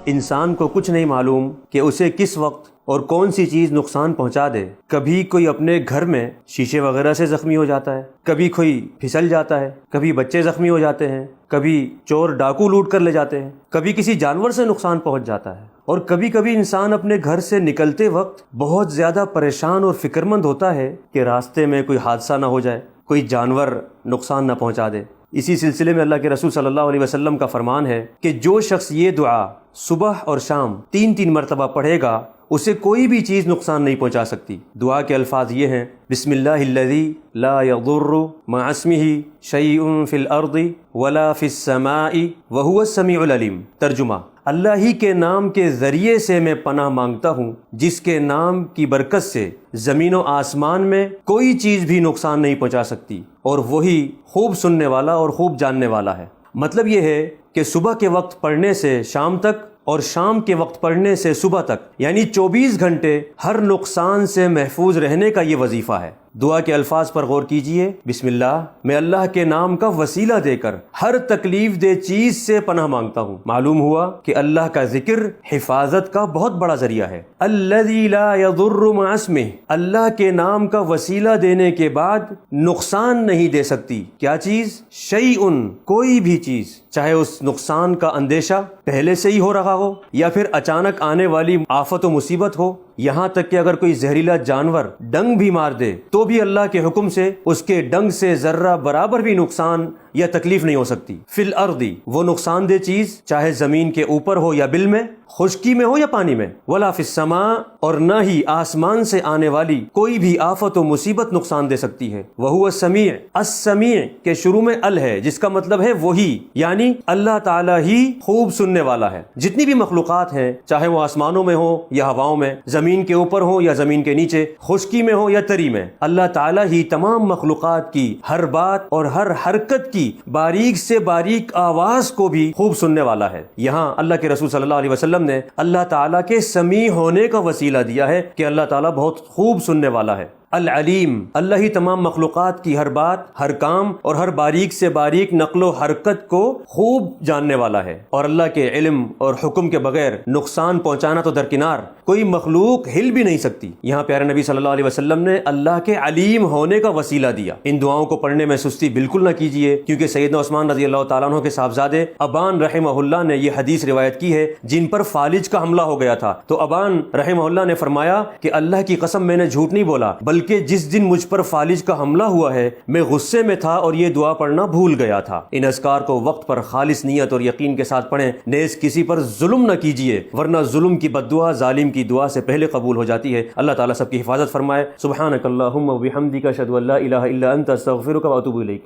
انسان کو کچھ نہیں معلوم کہ اسے کس وقت اور کون سی چیز نقصان پہنچا دے۔ کبھی کوئی اپنے گھر میں شیشے وغیرہ سے زخمی ہو جاتا ہے، کبھی کوئی پھسل جاتا ہے، کبھی بچے زخمی ہو جاتے ہیں، کبھی چور ڈاکو لوٹ کر لے جاتے ہیں، کبھی کسی جانور سے نقصان پہنچ جاتا ہے، اور کبھی کبھی انسان اپنے گھر سے نکلتے وقت بہت زیادہ پریشان اور فکر مند ہوتا ہے کہ راستے میں کوئی حادثہ نہ ہو جائے، کوئی جانور نقصان نہ پہنچا دے۔ اسی سلسلے میں اللہ کے رسول صلی اللہ علیہ وسلم کا فرمان ہے کہ جو شخص یہ دعا صبح اور شام 3 مرتبہ پڑھے گا اسے کوئی بھی چیز نقصان نہیں پہنچا سکتی۔ دعا کے الفاظ یہ ہیں: بسم اللہ الذی لا یضر مع اسمہ شیء فی الارض ولا فی السماء وہو السمیع العلیم۔ ترجمہ: اللہ ہی کے نام کے ذریعے سے میں پناہ مانگتا ہوں جس کے نام کی برکت سے زمین و آسمان میں کوئی چیز بھی نقصان نہیں پہنچا سکتی، اور وہی خوب سننے والا اور خوب جاننے والا ہے۔ مطلب یہ ہے کہ صبح کے وقت پڑھنے سے شام تک اور شام کے وقت پڑھنے سے صبح تک، یعنی 24 گھنٹے ہر نقصان سے محفوظ رہنے کا یہ وظیفہ ہے۔ دعا کے الفاظ پر غور کیجئے: بسم اللہ، میں اللہ کے نام کا وسیلہ دے کر ہر تکلیف دہ چیز سے پناہ مانگتا ہوں۔ معلوم ہوا کہ اللہ کا ذکر حفاظت کا بہت بڑا ذریعہ ہے۔ الذی لا یضر مع اسمہ، اللہ کے نام کا وسیلہ دینے کے بعد نقصان نہیں دے سکتی کیا چیز؟ شیء، کوئی بھی چیز، چاہے اس نقصان کا اندیشہ پہلے سے ہی ہو رہا ہو یا پھر اچانک آنے والی آفت و مصیبت ہو، یہاں تک کہ اگر کوئی زہریلا جانور ڈنگ بھی مار دے تو بھی اللہ کے حکم سے اس کے ڈنگ سے ذرہ برابر بھی نقصان یا تکلیف نہیں ہو سکتی۔ فی الارض، وہ نقصان دہ چیز چاہے زمین کے اوپر ہو یا بل میں، خشکی میں ہو یا پانی میں، ولا فی السماء، اور نہ ہی آسمان سے آنے والی کوئی بھی آفت و مصیبت نقصان دے سکتی ہے۔ وہو السمیع، السمیع کے شروع میں ال ہے جس کا مطلب ہے وہی، یعنی اللہ تعالیٰ ہی خوب سننے والا ہے۔ جتنی بھی مخلوقات ہیں، چاہے وہ آسمانوں میں ہو یا ہواؤں میں، زمین کے اوپر ہو یا زمین کے نیچے، خشکی میں ہو یا تری میں، اللہ تعالیٰ ہی تمام مخلوقات کی ہر بات اور ہر حرکت کی باریک سے باریک آواز کو بھی خوب سننے والا ہے۔ یہاں اللہ کے رسول صلی اللہ علیہ وسلم نے اللہ تعالیٰ کے سمیع ہونے کا وسیلہ دیا ہے کہ اللہ تعالیٰ بہت خوب سننے والا ہے۔ العلیم، اللہ ہی تمام مخلوقات کی ہر بات، ہر کام اور ہر باریک سے باریک نقل و حرکت کو خوب جاننے والا ہے، اور اللہ کے علم اور حکم کے بغیر نقصان پہنچانا تو درکنار، کوئی مخلوق ہل بھی نہیں سکتی۔ یہاں پیارے نبی صلی اللہ علیہ وسلم نے اللہ کے علیم ہونے کا وسیلہ دیا۔ ان دعاؤں کو پڑھنے میں سستی بالکل نہ کیجیے، کیونکہ سیدنا عثمان رضی اللہ تعالیٰ عنہ کے صاحبزادے ابان رحمہ اللہ نے یہ حدیث روایت کی ہے جن پر فالج کا حملہ ہو گیا تھا، تو ابان رحمہ اللہ نے فرمایا کہ اللہ کی قسم میں نے جھوٹ نہیں بولا، بلکہ جس دن مجھ پر فالج کا حملہ ہوا ہے میں غصے میں تھا اور یہ دعا پڑھنا بھول گیا تھا۔ ان اذکار کو وقت پر خالص نیت اور یقین کے ساتھ پڑھیں، نیز کسی پر ظلم نہ کیجیے، ورنہ ظلم کی بد دعا ظالم کی دعا سے پہلے قبول ہو جاتی ہے۔ اللہ تعالیٰ سب کی حفاظت فرمائے۔ سبحانک اللہم و بحمدک، اشہد ان لا الہ الا انت، استغفرک و اتوب الیک۔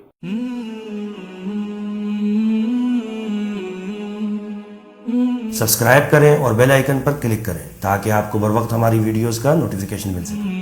سبسکرائب کریں اور بیل آئیکن پر کلک کریں تاکہ آپ کو بر وقت ہماری ویڈیوز کا نوٹیفیکیشن مل سکے۔